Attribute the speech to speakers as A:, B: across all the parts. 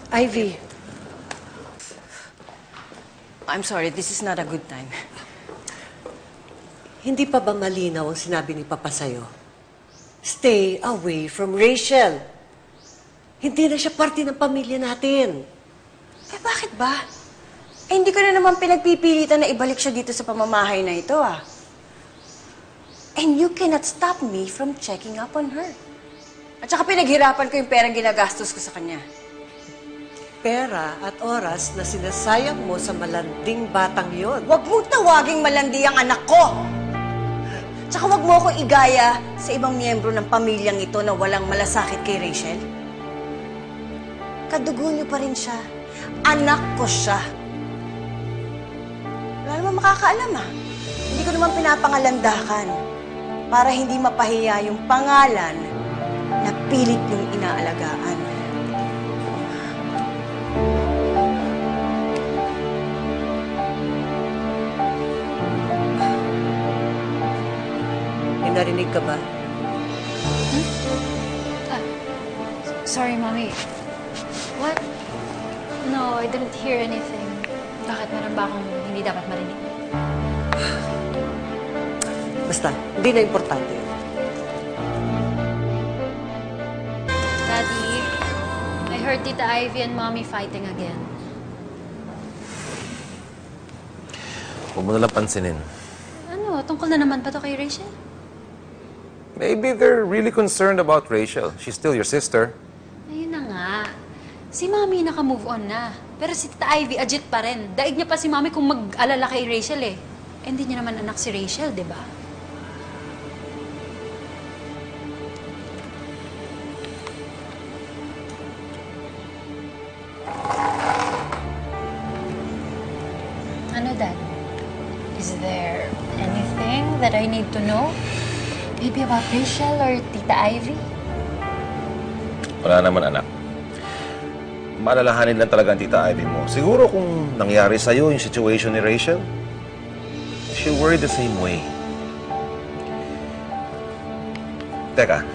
A: Ivy,
B: I'm sorry, this is not a good time.
A: hindi pa ba malinaw ang sinabi ni Papa sa'yo? Stay away from Rachel. Hindi na siya parte ng pamilya natin.
B: Eh, bakit ba? Eh, hindi ko na naman pinagpipilitan na ibalik siya dito sa pamamahay na ito, ah. And you cannot stop me from checking up on her. At saka pinaghirapan ko yung perang ginagastos ko sa kanya.
A: Pera at oras na sinasayang mo sa malanding batang yon.
B: Huwag mong tawaging malandi ang anak ko! Tsaka huwag mo akong igaya sa ibang miyembro ng pamilyang ito na walang malasakit kay Rachel. Kadugo niyo pa rin siya. Anak ko siya. Wala naman makakaalam, ah. Hindi ko naman pinapangalandakan para hindi mapahiya yung pangalan na pilit yung inaalagaan.
A: May narinig ka ba?
C: Sorry, Mommy. What? No, I didn't hear anything. Bakit meron ba akong hindi dapat marinig?
A: Basta, hindi na importante yun.
C: Daddy, I heard Tita Ivy and Mommy fighting again.
D: Huwag mo nalang pansinin.
C: Ano? Tungkol na naman ba to kay Rachel?
D: Maybe they're really concerned about Rachel. She's still your sister.
C: Ayun na nga. Si Mommy naka-move on na. Pero si Tita Ivy, agit pa rin. Daig niya pa si Mommy kung mag-alala kay Rachel eh. Hindi niya naman anak si Rachel, di ba? Ano, Dad? Is there anything that I need to know? Maybe about Rachel or Tita Ivy?
D: Wala naman, anak. Maalalahanin lang talaga ang Tita Ivy mo. Siguro kung nangyari sa'yo yung situation ni Rachel, she worried the same way. Teka,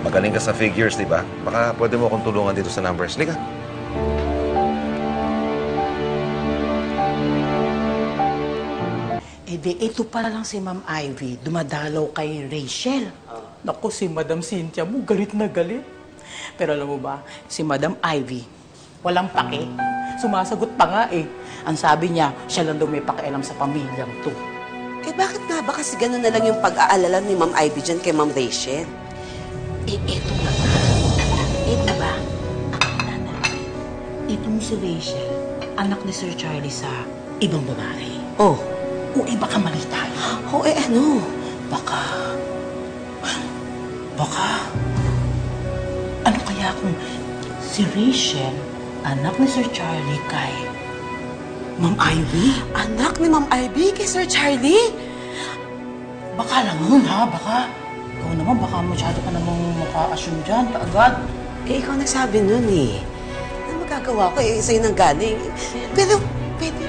D: magaling ka sa figures, di ba? Baka pwede mo akong tulungan dito sa numbers. Lika.
E: Eh di, ito pala lang si Ma'am Ivy, dumadalaw kay Rachel. Naku, si Madam Cynthia mo, galit na galit. Pero alam mo ba, si Madam Ivy, walang pake. Sumasagot pa nga eh. Ang sabi niya, siya lang daw may pakialam sa pamilyang to.
F: Eh bakit nga ba kasi gano'n na lang yung pag-aalala ni Ma'am Ivy dyan kay Ma'am Rachel?
E: Eh, eto nga. Eh, di ba, akala natin, itong si Rachel, anak ni Sir Charlie sa ibang babae.
F: Oh.
E: O eh, baka mali tayo.
F: Oh, eh ano?
E: Baka, ano kaya kung si Rachel, anak ni Sir Charlie kay Ma'am Ivy?
F: Anak ni Ma'am Ivy kay Sir Charlie?
E: Baka lang yun, ha? Baka, ikaw naman, baka masyado ka namang maka-assume dyan, kaagad.
F: Eh, ikaw nagsabi nun eh. Ano magagawa ko? Eh, sa'yo nang galing. Pero, pwede